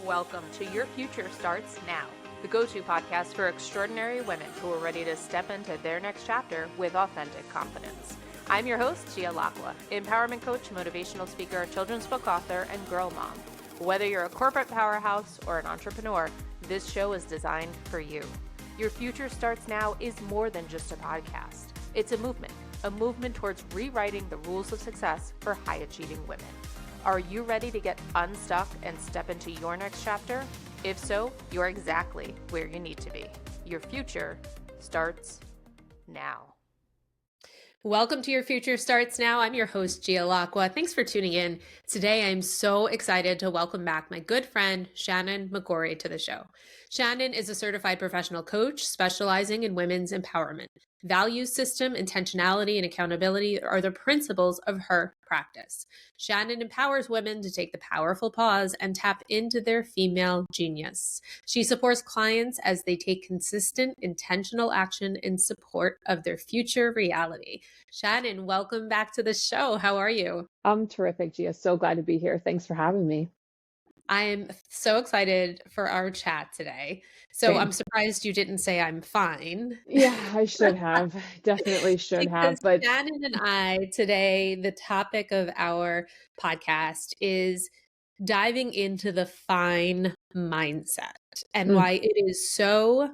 Welcome to Your Future Starts Now, the go-to podcast for extraordinary women who are ready to step into their next chapter with authentic confidence. I'm your host, Gia empowerment coach, motivational speaker, children's book author, and girl mom. Whether you're a corporate powerhouse or an entrepreneur, this show is designed for you. Your Future Starts Now is more than just a podcast. It's a movement towards rewriting the rules of success for high-achieving women. Are you ready to get unstuck and step into your next chapter? If so, you're exactly where you need to be. Your future starts now. Welcome to Your Future Starts Now. I'm your host, Gia. Thanks for tuning in. Today, I'm so excited to welcome back my good friend, Shannon McGorry, to the show. Shannon is a certified professional coach specializing in women's empowerment. Values system, intentionality, and accountability are the principles of her practice. Shannon empowers women to take the powerful pause and tap into their female genius. She supports clients as they take consistent, intentional action in support of their future reality. Shannon, welcome back to the show. How are you? I'm terrific, Gia. So glad to be here. Thanks for having me. I am so excited for our chat today. So Same. I'm surprised you didn't say I'm fine. Yeah, I should have. Definitely should have. But Shannon and I today, the topic of our podcast is diving into the fine mindset and why it is so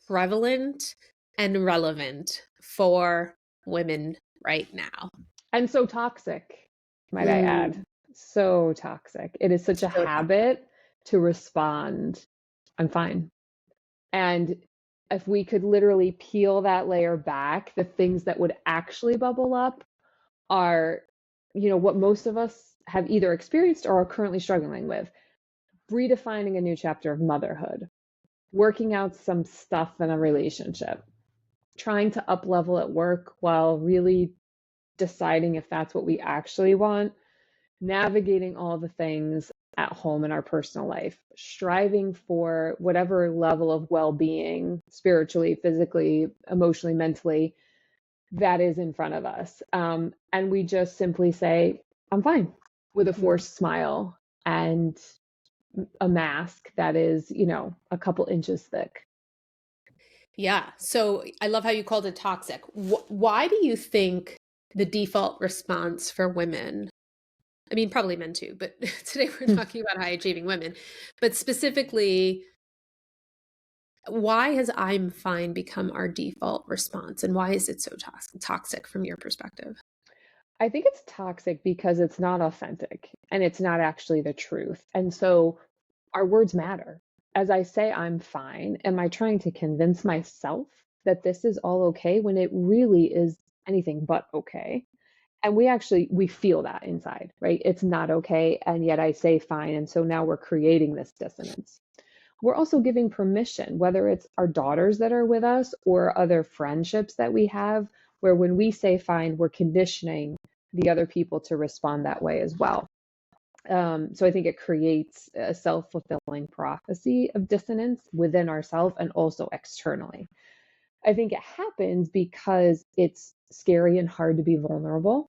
prevalent and relevant for women right now. And so toxic, might I add. So toxic. It is such a habit to respond, I'm fine. And if we could literally peel that layer back, the things that would actually bubble up are, what most of us have either experienced or are currently struggling with. Redefining a new chapter of motherhood, working out some stuff in a relationship, trying to up level at work while really deciding if that's what we actually want, navigating all the things at home in our personal life, striving for whatever level of well-being, spiritually, physically, emotionally, mentally, that is in front of us. And we just simply say, I'm fine, with a forced smile and a mask that is, a couple inches thick. Yeah. So I love how you called it toxic. Why do you think the default response for women, I mean, probably men too, but today we're talking about high achieving women, but specifically, why has I'm fine become our default response? And why is it so toxic from your perspective? I think it's toxic because it's not authentic and it's not actually the truth. And so our words matter. As I say, I'm fine. Am I trying to convince myself that this is all okay when it really is anything but okay? And we feel that inside, right? It's not okay. And yet I say fine. And so now we're creating this dissonance. We're also giving permission, whether it's our daughters that are with us or other friendships that we have, where when we say fine, we're conditioning the other people to respond that way as well. So I think it creates a self-fulfilling prophecy of dissonance within ourselves and also externally. I think it happens because it's scary and hard to be vulnerable.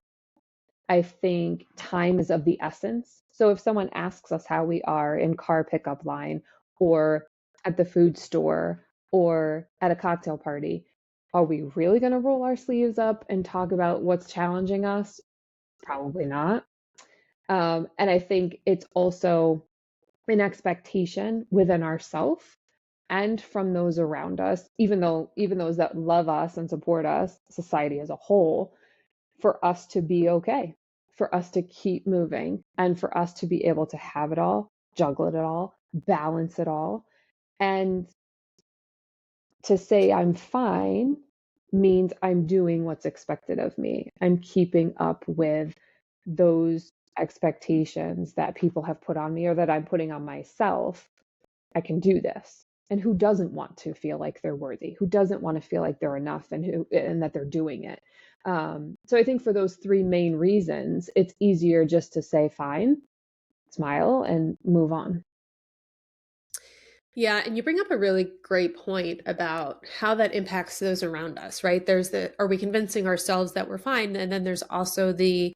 I think time is of the essence. So if someone asks us how we are in car pickup line or at the food store or at a cocktail party, are we really going to roll our sleeves up and talk about what's challenging us? Probably not. And I think it's also an expectation within ourselves and from those around us, even those that love us and support us, society as a whole, for us to be okay, for us to keep moving, and for us to be able to have it all, juggle it all, balance it all. And to say I'm fine means I'm doing what's expected of me. I'm keeping up with those expectations that people have put on me or that I'm putting on myself. I can do this. And who doesn't want to feel like they're worthy? Who doesn't want to feel like they're enough and that they're doing it? So I think for those three main reasons, it's easier just to say fine, smile, and move on. Yeah, and you bring up a really great point about how that impacts those around us, right? Are we convincing ourselves that we're fine? And then there's also the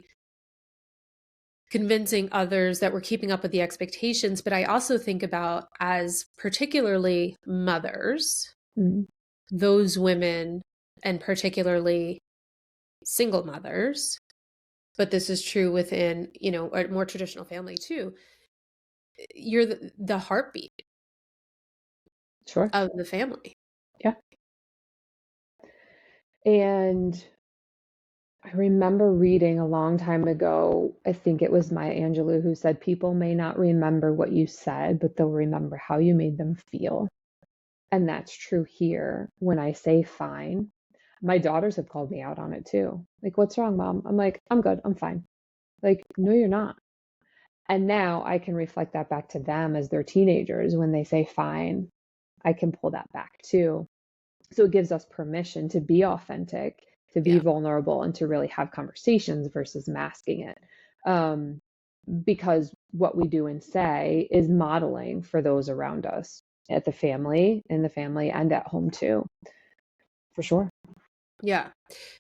convincing others that we're keeping up with the expectations. But I also think about, as particularly mothers, Mhm. those women, and particularly single mothers, but this is true within, a more traditional family too. You're the heartbeat Sure. of the family. Yeah. And I remember reading a long time ago, I think it was Maya Angelou who said, people may not remember what you said, but they'll remember how you made them feel. And that's true here. When I say fine, my daughters have called me out on it too. Like, what's wrong, mom? I'm like, I'm good. I'm fine. Like, no, you're not. And now I can reflect that back to them as they're teenagers. When they say fine, I can pull that back too. So it gives us permission to be authentic, to be Yeah. vulnerable, and to really have conversations versus masking it. Um, because what we do and say is modeling for those around us at the family, in the family, and at home too, for sure. Yeah.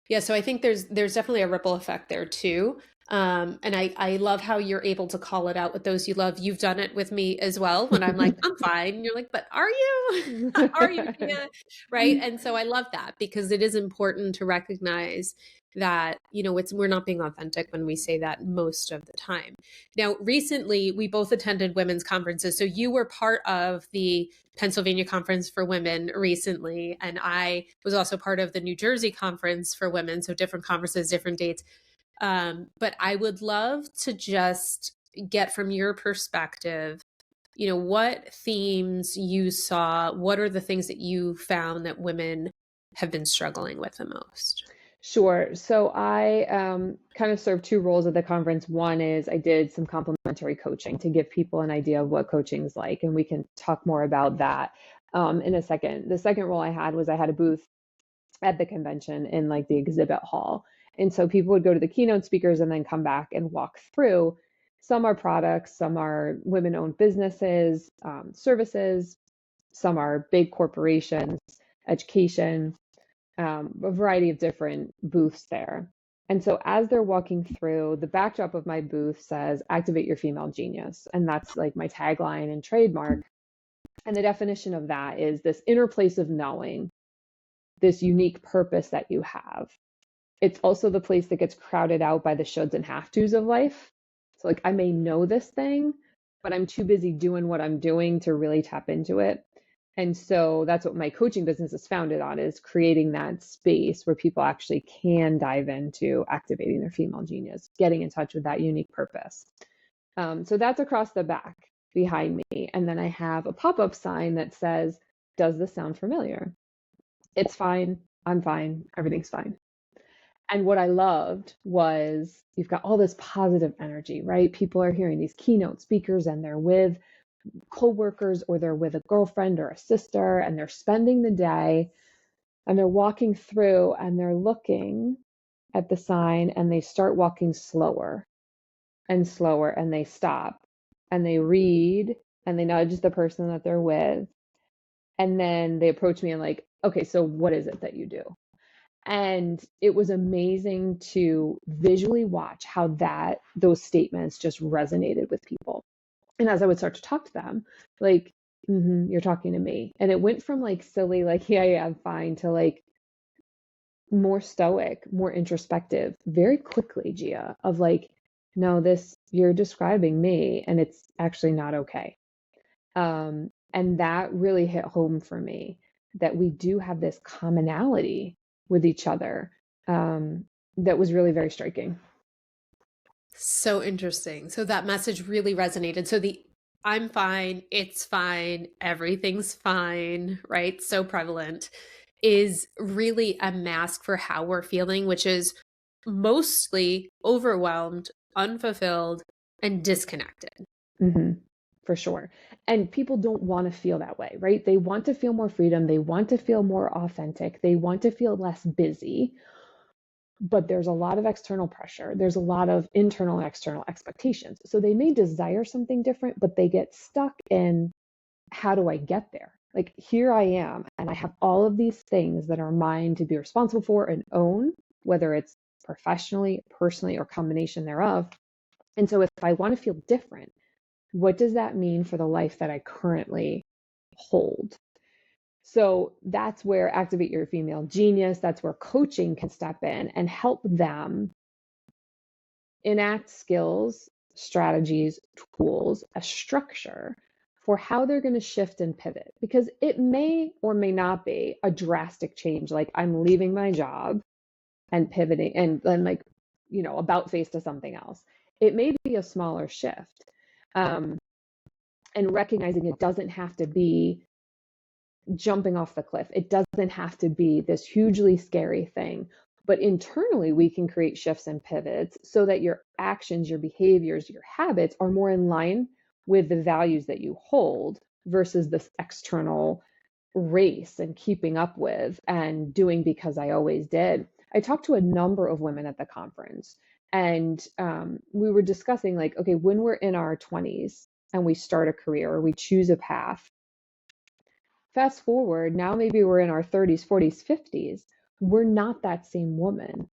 Yeah. So I think there's definitely a ripple effect there too. And I love how you're able to call it out with those you love. You've done it with me as well when I'm like, I'm fine. And you're like, but are you? Are you, Gia? Right. And so I love that, because it is important to recognize that, we're not being authentic when we say that most of the time. Now, recently, we both attended women's conferences. So you were part of the Pennsylvania Conference for Women recently, and I was also part of the New Jersey Conference for Women. So different conferences, different dates. But I would love to just get from your perspective, what themes you saw, what are the things that you found that women have been struggling with the most? Sure. So I kind of served two roles at the conference. One is I did some complimentary coaching to give people an idea of what coaching is like, and we can talk more about that in a second. The second role I had was I had a booth at the convention in like the exhibit hall. And so people would go to the keynote speakers and then come back and walk through. Some are products, some are women owned businesses, services, some are big corporations, education, a variety of different booths there. And so as they're walking through, the backdrop of my booth says, activate your female genius. And that's like my tagline and trademark. And the definition of that is this inner place of knowing, this unique purpose that you have. It's also the place that gets crowded out by the shoulds and have tos of life. So like I may know this thing, but I'm too busy doing what I'm doing to really tap into it. And so that's what my coaching business is founded on, is creating that space where people actually can dive into activating their female genius, getting in touch with that unique purpose. So that's across the back behind me. And then I have a pop-up sign that says, does this sound familiar? It's fine. I'm fine. Everything's fine. And what I loved was you've got all this positive energy, right? People are hearing these keynote speakers and they're with coworkers or they're with a girlfriend or a sister and they're spending the day and they're walking through and they're looking at the sign and they start walking slower and slower and they stop and they read and they nudge the person that they're with. And then they approach me and like, okay, so what is it that you do? And it was amazing to visually watch how those statements just resonated with people. And as I would start to talk to them, like, you're talking to me. And it went from like silly, like, yeah, I'm fine, to like more stoic, more introspective, very quickly, Gia, of like, no, you're describing me and it's actually not okay. And that really hit home for me, that we do have this commonality with each other, that was really very striking. So interesting. So that message really resonated. So the I'm fine, it's fine, everything's fine, right? So prevalent is really a mask for how we're feeling, which is mostly overwhelmed, unfulfilled, and disconnected. hmm For sure. And people don't want to feel that way, right? They want to feel more freedom. They want to feel more authentic. They want to feel less busy. But there's a lot of external pressure. There's a lot of internal and external expectations. So they may desire something different, but they get stuck in, how do I get there? Like, here I am, and I have all of these things that are mine to be responsible for and own, whether it's professionally, personally, or combination thereof. And so if I want to feel different, what does that mean for the life that I currently hold? So that's where Activate Your Female Genius, that's where coaching can step in and help them enact skills, strategies, tools, a structure for how they're going to shift and pivot. Because it may or may not be a drastic change, like I'm leaving my job and pivoting and then like, about face to something else. It may be a smaller shift. And recognizing it doesn't have to be jumping off the cliff. It doesn't have to be this hugely scary thing. But internally, we can create shifts and pivots so that your actions, your behaviors, your habits are more in line with the values that you hold versus this external race and keeping up with and doing because I always did. I talked to a number of women at the conference, and we were discussing like, okay, when we're in our 20s and we start a career or we choose a path, fast forward, now maybe we're in our 30s, 40s, 50s. We're not that same woman.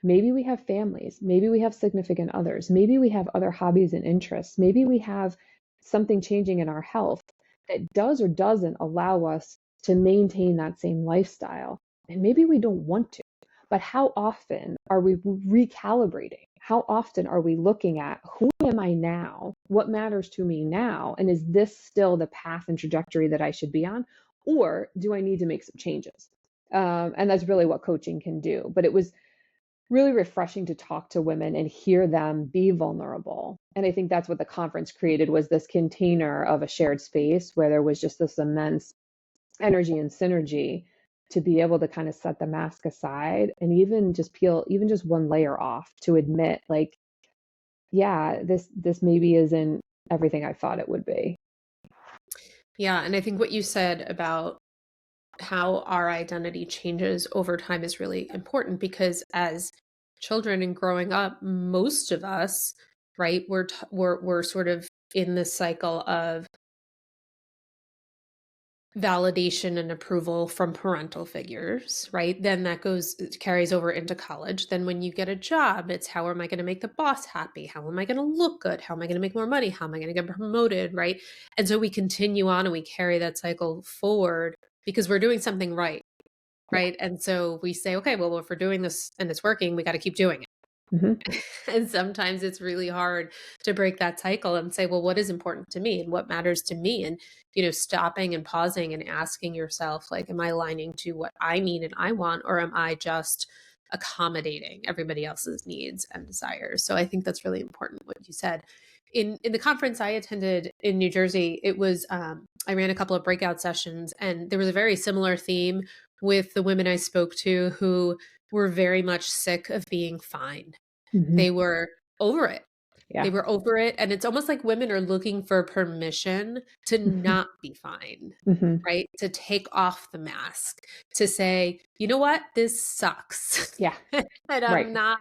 Maybe we have families. Maybe we have significant others. Maybe we have other hobbies and interests. Maybe we have something changing in our health that does or doesn't allow us to maintain that same lifestyle. And maybe we don't want to. But how often are we recalibrating? How often are we looking at who am I now? What matters to me now? And is this still the path and trajectory that I should be on? Or do I need to make some changes? And that's really what coaching can do. But it was really refreshing to talk to women and hear them be vulnerable. And I think that's what the conference created, was this container of a shared space where there was just this immense energy and synergy to be able to kind of set the mask aside and even just peel even just one layer off to admit like, yeah, this maybe isn't everything I thought it would be. Yeah, and I think what you said about how our identity changes over time is really important, because as children and growing up, most of us, right, we're sort of in this cycle of validation and approval from parental figures, right? Then that carries over into college. Then when you get a job, it's how am I going to make the boss happy? How am I going to look good? How am I going to make more money? How am I going to get promoted, right? And so we continue on and we carry that cycle forward because we're doing something right, Yeah. right? And so we say, okay, well, if we're doing this and it's working, we got to keep doing it. Mm-hmm. And sometimes it's really hard to break that cycle and say, well, what is important to me and what matters to me? And, stopping and pausing and asking yourself, like, am I aligning to what I need and I want, or am I just accommodating everybody else's needs and desires? So I think that's really important what you said. In the conference I attended in New Jersey, it was, I ran a couple of breakout sessions, and there was a very similar theme with the women I spoke to who were very much sick of being fine. Mm-hmm. They were over it. Yeah. They were over it. And it's almost like women are looking for permission to not be fine, Mm-hmm. right? To take off the mask, to say, you know what? This sucks. Yeah. And Right. I'm not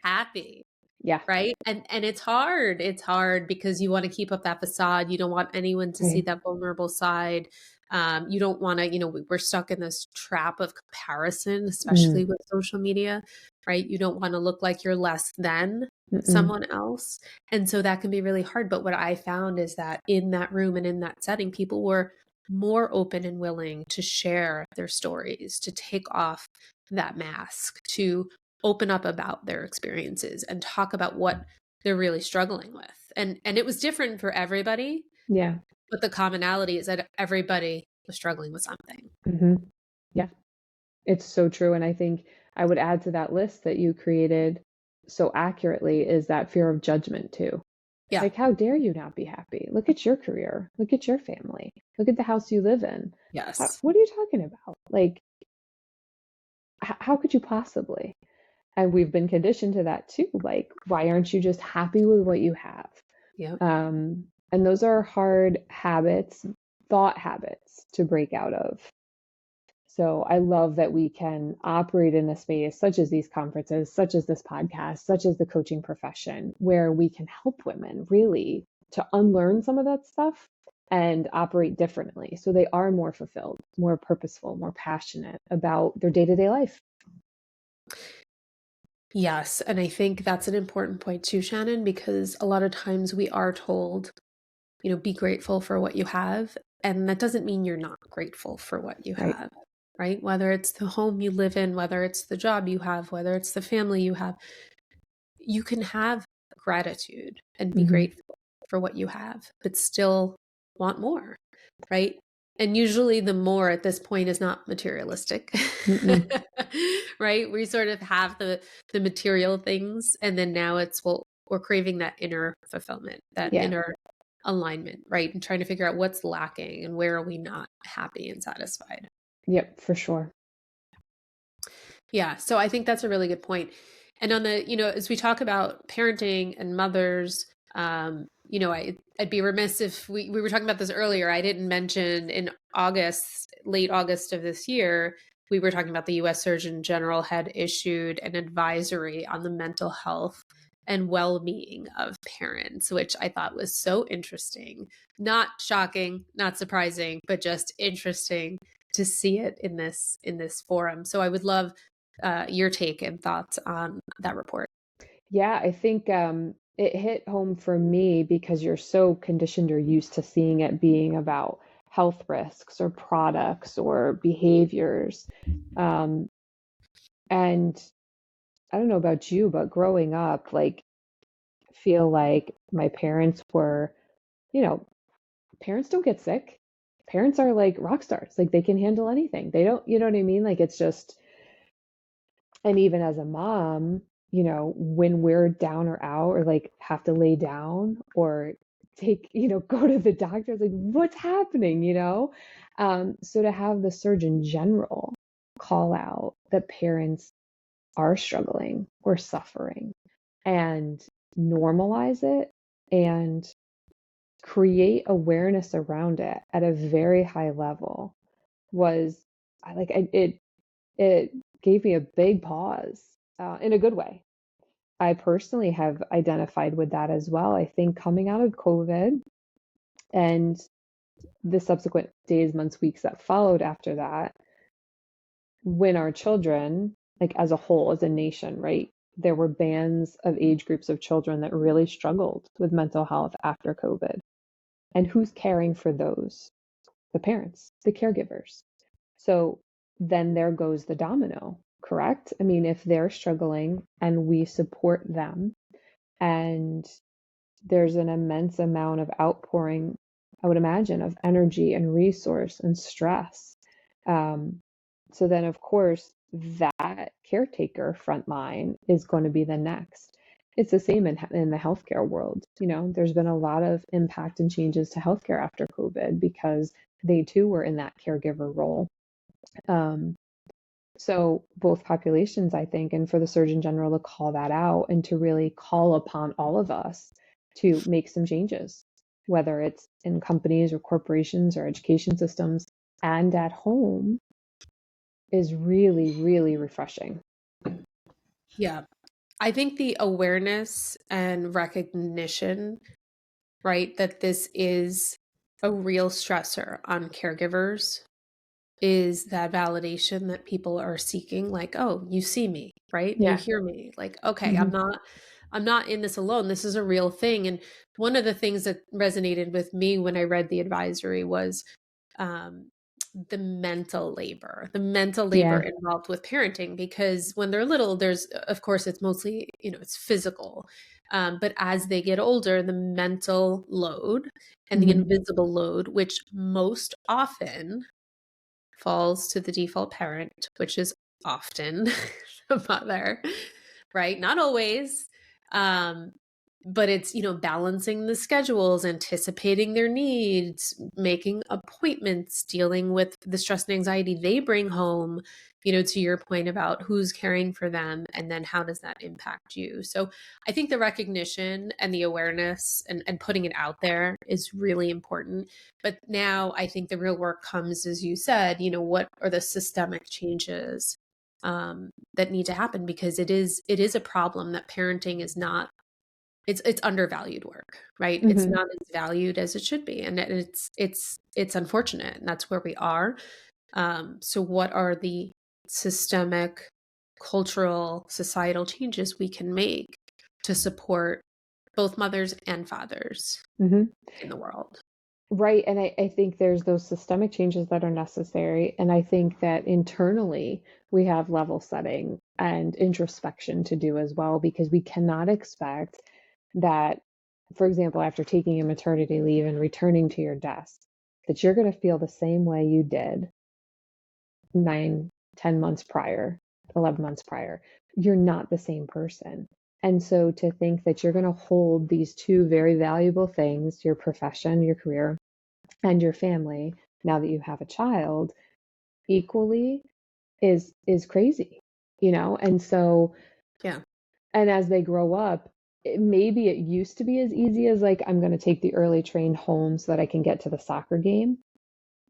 happy. Yeah. Right. And it's hard. It's hard because you want to keep up that facade. You don't want anyone to see Right. that vulnerable side. You don't want to, we're stuck in this trap of comparison, especially with social media, right? You don't want to look like you're less than someone else. And so that can be really hard. But what I found is that in that room and in that setting, people were more open and willing to share their stories, to take off that mask, to open up about their experiences and talk about what they're really struggling with. And it was different for everybody. Yeah. But the commonality is that everybody was struggling with something. Mm-hmm. Yeah. It's so true. And I think I would add to that list that you created so accurately is that fear of judgment too. Yeah. Like, how dare you not be happy? Look at your career. Look at your family. Look at the house you live in. Yes. What are you talking about? Like, how could you possibly? And we've been conditioned to that too. Like, why aren't you just happy with what you have? Yeah. And those are hard habits, thought habits to break out of. So I love that we can operate in a space such as these conferences, such as this podcast, such as the coaching profession, where we can help women really to unlearn some of that stuff and operate differently. So they are more fulfilled, more purposeful, more passionate about their day-to-day life. Yes. And I think that's an important point too, Shannon, because a lot of times we are told, be grateful for what you have. And that doesn't mean you're not grateful for what you Right. have, right? Whether it's the home you live in, whether it's the job you have, whether it's the family you have, you can have gratitude and be Hmm. grateful for what you have, but still want more, right? And usually the more at this point is not materialistic, Mm-mm. right? We sort of have the material things, and then now it's, well, we're craving that inner fulfillment, that Yeah. inner alignment, right? And trying to figure out what's lacking and where are we not happy and satisfied. Yep, for sure. Yeah. So I think that's a really good point. And on the, as we talk about parenting and mothers, I'd be remiss if we were talking about this earlier. I didn't mention in August, late August of this year, we were talking about the US Surgeon General had issued an advisory on the mental health and well-being of parents, which I thought was so interesting. Not shocking, not surprising, but just interesting to see it in this forum. So I would love your take and thoughts on that report. Yeah, I think it hit home for me because you're so conditioned or used to seeing it being about health risks or products or behaviors. Um, and I don't know about you, but growing up, like, feel like my parents were, you know, parents don't get sick. Parents are like rock stars. Like they can handle anything. They don't, you know what I mean? Like it's just, and even as a mom, when we're down or out or like have to lay down or take, go to the doctor, it's like, what's happening, So to have the Surgeon General call out that parents are struggling or suffering and normalize it and create awareness around it at a very high level was it gave me a big pause in a good way. I personally have identified with that as well. I think coming out of COVID and the subsequent days, months, weeks that followed after that, when our children, like as a whole, as a nation, right, there were bands of age groups of children that really struggled with mental health after COVID. And who's caring for those? The parents, the caregivers. So then there goes the domino, correct? I mean, if they're struggling and we support them, and there's an immense amount of outpouring, I would imagine, of energy and resource and stress. Um, so then, of course, that caretaker frontline is going to be the next. It's the same in the healthcare world. There's been a lot of impact and changes to healthcare after COVID because they too were in that caregiver role. Um, so both populations, I think, and for the Surgeon General to call that out and to really call upon all of us to make some changes, whether it's in companies or corporations or education systems and at home, is really, really refreshing. Yeah. I think the awareness and recognition, right, that this is a real stressor on caregivers is that validation that people are seeking, like, oh, you see me, right? You Yeah. hear me. Like, okay, Hmm. I'm not in this alone. This is a real thing. And one of the things that resonated with me when I read the advisory was um, the mental labor, Yeah. involved with parenting, because when they're little, there's, of course, it's mostly, it's physical. But as they get older, the mental load and the Hmm. invisible load, which most often falls to the default parent, which is often the mother, right? Not always. Um, but it's, balancing the schedules, anticipating their needs, making appointments, dealing with the stress and anxiety they bring home, to your point about who's caring for them and then how does that impact you. So I think the recognition and the awareness and putting it out there is really important. But now I think the real work comes, as you said, what are the systemic changes that need to happen, because it is a problem that parenting is not, it's undervalued work, right? It's Hmm. not as valued as it should be, and it's unfortunate, and that's where we are. So what are the systemic cultural, societal changes we can make to support both mothers and fathers Hmm. in the world. Right. And I think there's those systemic changes that are necessary. And I think that internally we have level setting and introspection to do as well, because we cannot expect that, for example, after taking a maternity leave and returning to your desk, that you're going to feel the same way you did 9, 10 months prior, 11 months prior. You're not the same person. And so to think that you're going to hold these two very valuable things, your profession, your career, and your family, now that you have a child, equally is crazy, you know? And so, Yeah. and as they grow up, maybe it used to be as easy as like, I'm going to take the early train home so that I can get to the soccer game.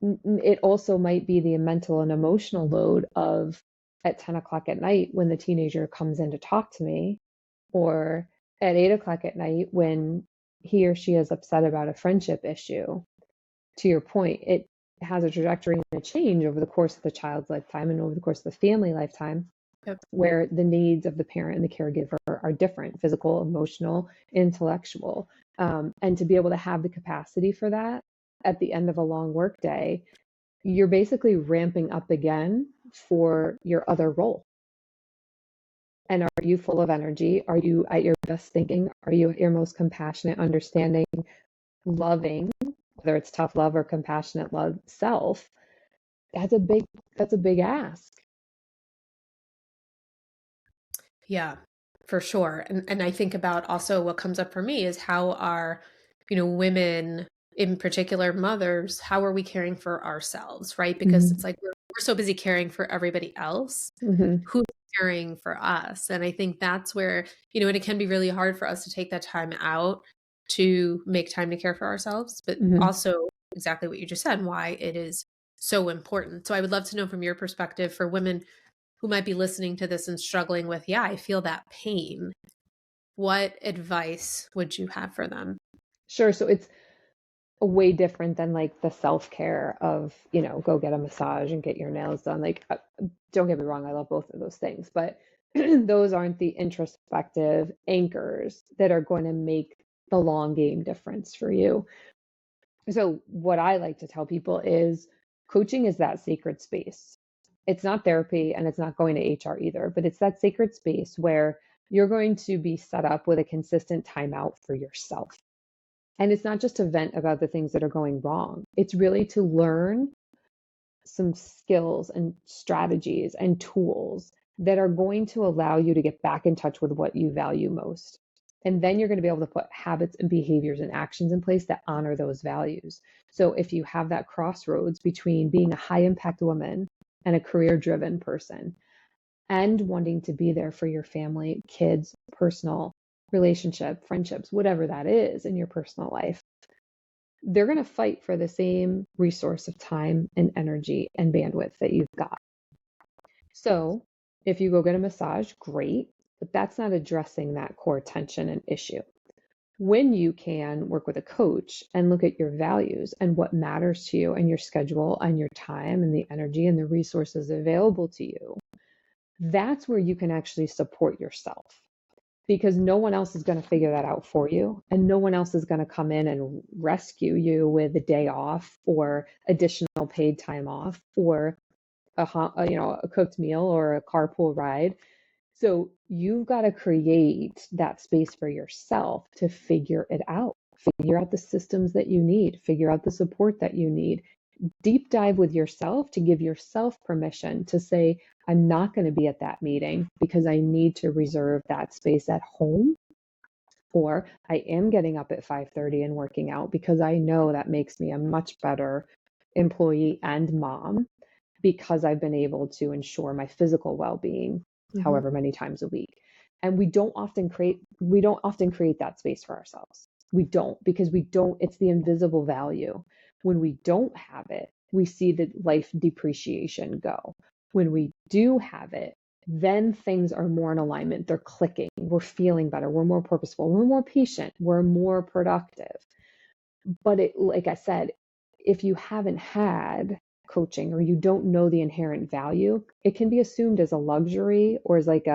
It also might be the mental and emotional load of at 10 o'clock at night when the teenager comes in to talk to me, or at 8 o'clock at night when he or she is upset about a friendship issue. To your point, it has a trajectory and a change over the course of the child's lifetime and over the course of the family lifetime, Yep. where the needs of the parent and the caregiver are different: physical, emotional, intellectual. And to be able to have the capacity for that at the end of a long work day, you're basically ramping up again for your other role. And are you full of energy? Are you at your best thinking? Are you at your most compassionate, understanding, loving, whether it's tough love or compassionate love, self? That's a big ask. Yeah, for sure. And I think about also what comes up for me is how are, women, in particular mothers, how are we caring for ourselves, right? Because it's Mm-hmm. like we're so busy caring for everybody else. Mm-hmm. Who's caring for us? And I think that's where, and it can be really hard for us to take that time out to make time to care for ourselves, but Mm-hmm. also exactly what you just said, why it is so important. So I would love to know from your perspective for women who might be listening to this and struggling with, yeah, I feel that pain. What advice would you have for them? Sure. So it's way different than like the self-care of, go get a massage and get your nails done. Like, don't get me wrong, I love both of those things, but those aren't the introspective anchors that are going to make the long game difference for you. So what I like to tell people is coaching is that sacred space. It's not therapy and it's not going to HR either, but it's that sacred space where you're going to be set up with a consistent timeout for yourself. And it's not just to vent about the things that are going wrong. It's really to learn some skills and strategies and tools that are going to allow you to get back in touch with what you value most. And then you're going to be able to put habits and behaviors and actions in place that honor those values. So if you have that crossroads between being a high impact woman and a career driven person and wanting to be there for your family, kids, personal relationship, friendships, whatever that is in your personal life, they're going to fight for the same resource of time and energy and bandwidth that you've got. So if you go get a massage, great, but that's not addressing that core tension and issue. When you can work with a coach and look at your values and what matters to you and your schedule and your time and the energy and the resources available to you, that's where you can actually support yourself, because no one else is going to figure that out for you, and no one else is going to come in and rescue you with a day off or additional paid time off or a cooked meal or a carpool ride. So you've got to create that space for yourself to figure it out, figure out the systems that you need, figure out the support that you need, deep dive with yourself to give yourself permission to say, I'm not going to be at that meeting because I need to reserve that space at home. Or I am getting up at 5:30 and working out because I know that makes me a much better employee and mom, because I've been able to ensure my physical well-being however many times a week. And we don't often create that space for ourselves. We don't, because it's the invisible value. When we don't have it, we see the life depreciation go. When we do have it, then things are more in alignment. They're clicking. We're feeling better. We're more purposeful. We're more patient. We're more productive. But like I said, if you haven't had coaching or you don't know the inherent value, it can be assumed as a luxury or as like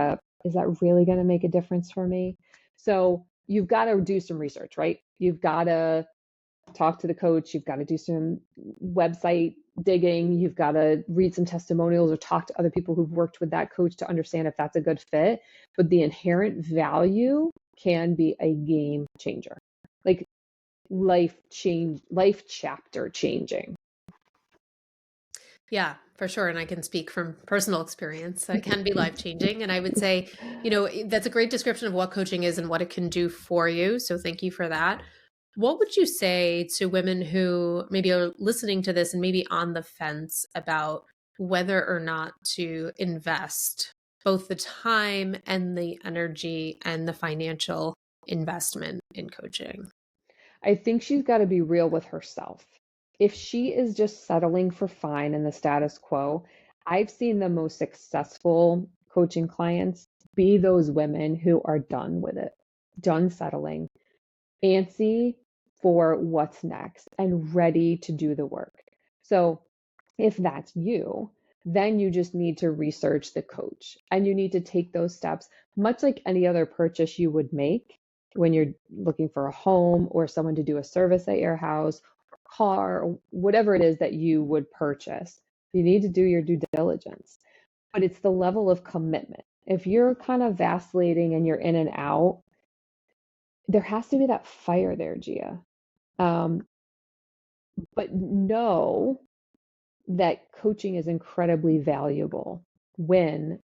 is that really going to make a difference for me? So you've got to do some research, right? You've got to talk to the coach, you've got to do some website digging, you've got to read some testimonials or talk to other people who've worked with that coach to understand if that's a good fit. But the inherent value can be a game changer, like life chapter changing. Yeah, for sure. And I can speak from personal experience that it can be life changing. And I would say, you know, that's a great description of what coaching is and what it can do for you. So thank you for that. What would you say to women who maybe are listening to this and maybe on the fence about whether or not to invest both the time and the energy and the financial investment in coaching? I think she's got to be real with herself. If she is just settling for fine in the status quo, I've seen the most successful coaching clients be those women who are done with it, done settling, antsy for what's next, and ready to do the work. So if that's you, then you just need to research the coach and you need to take those steps, much like any other purchase you would make when you're looking for a home or someone to do a service at your house, or car, or whatever it is that you would purchase. You need to do your due diligence, but it's the level of commitment. If you're kind of vacillating and you're in and out, there has to be that fire there, Gia. Um, but know that coaching is incredibly valuable when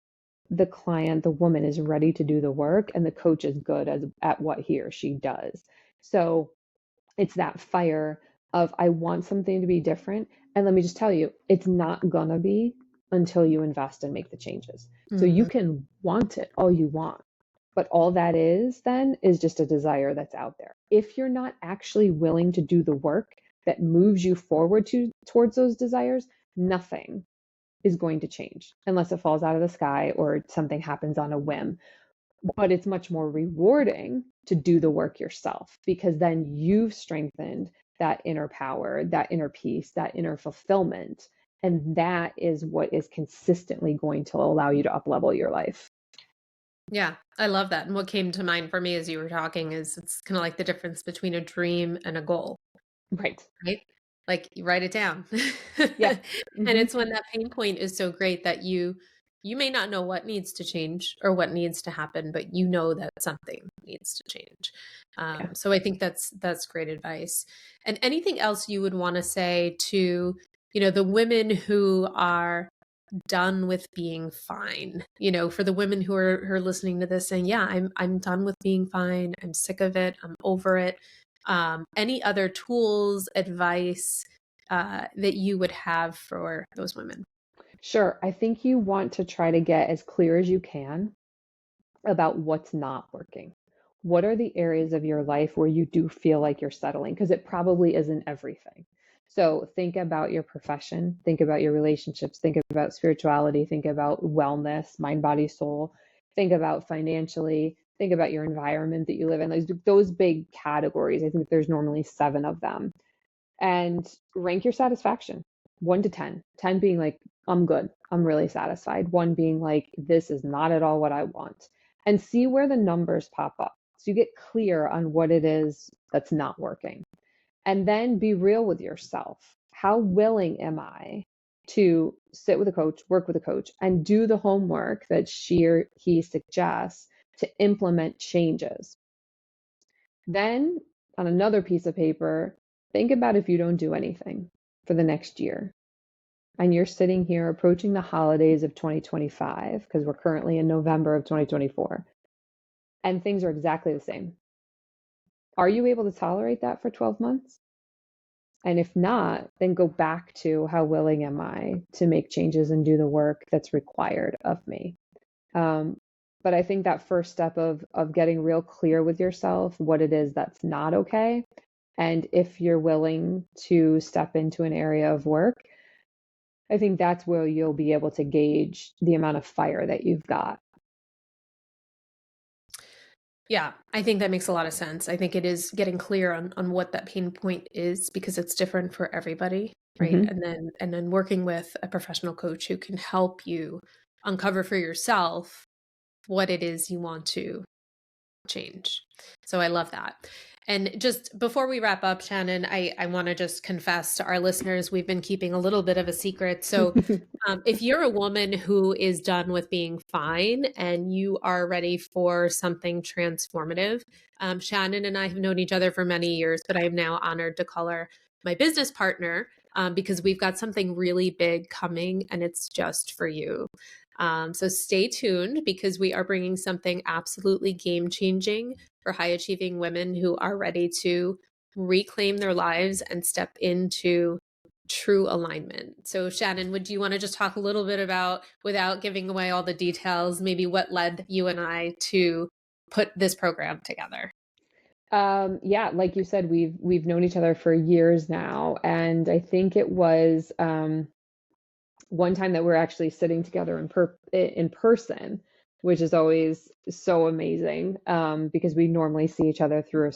the client, the woman, is ready to do the work and the coach is good at what he or she does. So it's that fire of, I want something to be different. And let me just tell you, it's not gonna be until you invest and make the changes. So you Mhm. can want it all you want, but all that is then is just a desire that's out there. If you're not actually willing to do the work that moves you forward towards those desires, nothing is going to change unless it falls out of the sky or something happens on a whim. But it's much more rewarding to do the work yourself because then you've strengthened that inner power, that inner peace, that inner fulfillment. And that is what is consistently going to allow you to uplevel your life. Yeah, I love that. And what came to mind for me as you were talking is it's kind of like the difference between a dream and a goal, Right. right? Like you write it down. Yeah. And Hmm. it's when that pain point is so great that you may not know what needs to change or what needs to happen, but you know that something needs to change. Yeah. So I think that's great advice. And anything else you would want to say to, you know, the women who are done with being fine, you know, for the women who are listening to this saying, yeah, I'm done with being fine, I'm sick of it, I'm over it. Any other tools, advice that you would have for those women? Sure. I think you want to try to get as clear as you can about what's not working. What are the areas of your life where you do feel like you're settling? Because it probably isn't everything. So think about your profession, think about your relationships, think about spirituality, think about wellness, mind, body, soul, think about financially, think about your environment that you live in. Those big categories, I think there's normally 7 of them. And rank your satisfaction 1 to 10. 10 being like, I'm good, I'm really satisfied. 1 being like, this is not at all what I want. And see where the numbers pop up. So you get clear on what it is that's not working. And then be real with yourself. How willing am I to sit with a coach, work with a coach, and do the homework that she or he suggests to implement changes? Then, on another piece of paper, think about if you don't do anything for the next year and you're sitting here approaching the holidays of 2025, because we're currently in November of 2024, and things are exactly the same. Are you able to tolerate that for 12 months? And if not, then go back to, how willing am I to make changes and do the work that's required of me? Um, but I think that first step of getting real clear with yourself what it is that's not okay, and if you're willing to step into an area of work, I think that's where you'll be able to gauge the amount of fire that you've got. Yeah, I think that makes a lot of sense. I think it is getting clear on what that pain point is because it's different for everybody. right? Mm-hmm. And then working with a professional coach who can help you uncover for yourself what it is you want to change. So I love that. And just before we wrap up, Shannon, I want to just confess to our listeners, we've been keeping a little bit of a secret. So if you're a woman who is done with being fine and you are ready for something transformative, Shannon and I have known each other for many years, but I am now honored to call her my business partner because we've got something really big coming and it's just for you. So stay tuned because we are bringing something absolutely game changing for high achieving women who are ready to reclaim their lives and step into true alignment. So Shannon, would you want to just talk a little bit about, without giving away all the details, maybe what led you and I to put this program together? Yeah, like you said, we've known each other for years now, and I think it was one time that we're actually sitting together in person, which is always so amazing because we normally see each other through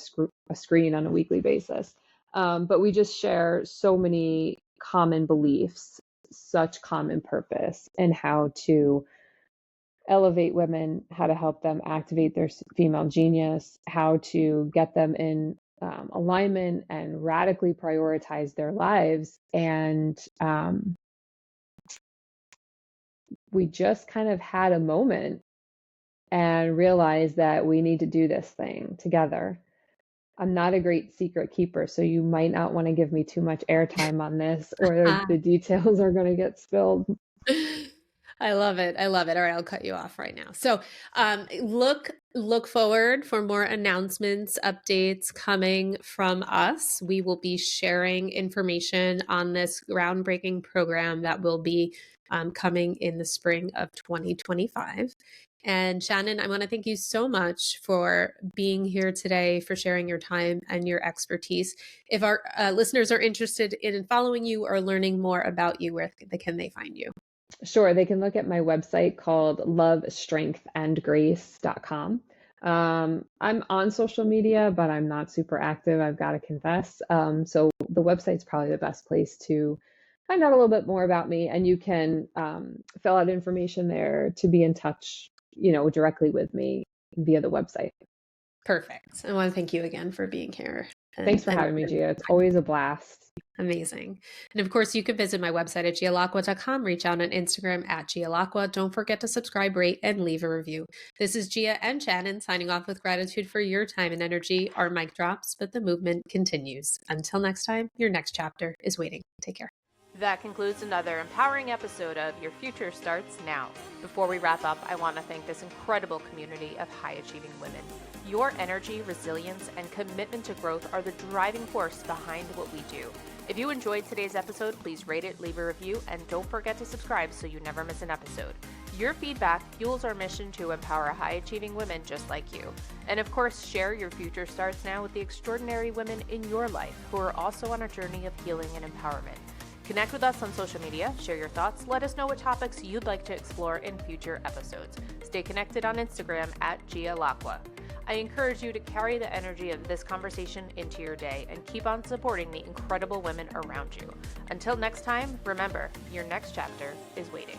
a screen on a weekly basis. But we just share so many common beliefs, such common purpose, and how to elevate women, how to help them activate their female genius, how to get them in alignment and radically prioritize their lives. And we just kind of had a moment and realized that we need to do this thing together. I'm not a great secret keeper, so you might not want to give me too much airtime on this, or the details are going to get spilled. I love it. I love it. All right, I'll cut you off right now. So look forward for more announcements, updates coming from us. We will be sharing information on this groundbreaking program that will be coming in the spring of 2025. And Shannon, I want to thank you so much for being here today, for sharing your time and your expertise. If our listeners are interested in following you or learning more about you, where can they find you? Sure, they can look at my website called lovestrengthandgrace.com. I'm on social media, but I'm not super active, I've got to confess. So the website's probably the best place to find out a little bit more about me, and you can fill out information there to be in touch, directly with me via the website. Perfect. I want to thank you again for being here. Thanks for having me, Gia. It's always a blast. Amazing. And of course, you can visit my website at gialacqua.com, reach out on Instagram at gialacqua. Don't forget to subscribe, rate, and leave a review. This is Gia and Shannon signing off with gratitude for your time and energy. Our mic drops, but the movement continues. Until next time, your next chapter is waiting. Take care. That concludes another empowering episode of Your Future Starts Now. Before we wrap up, I want to thank this incredible community of high-achieving women. Your energy, resilience, and commitment to growth are the driving force behind what we do. If you enjoyed today's episode, please rate it, leave a review, and don't forget to subscribe so you never miss an episode. Your feedback fuels our mission to empower high-achieving women just like you. And of course, share Your Future Starts Now with the extraordinary women in your life who are also on a journey of healing and empowerment. Connect with us on social media, share your thoughts, let us know what topics you'd like to explore in future episodes. Stay connected on Instagram at gialacqua. I encourage you to carry the energy of this conversation into your day and keep on supporting the incredible women around you. Until next time, remember, your next chapter is waiting.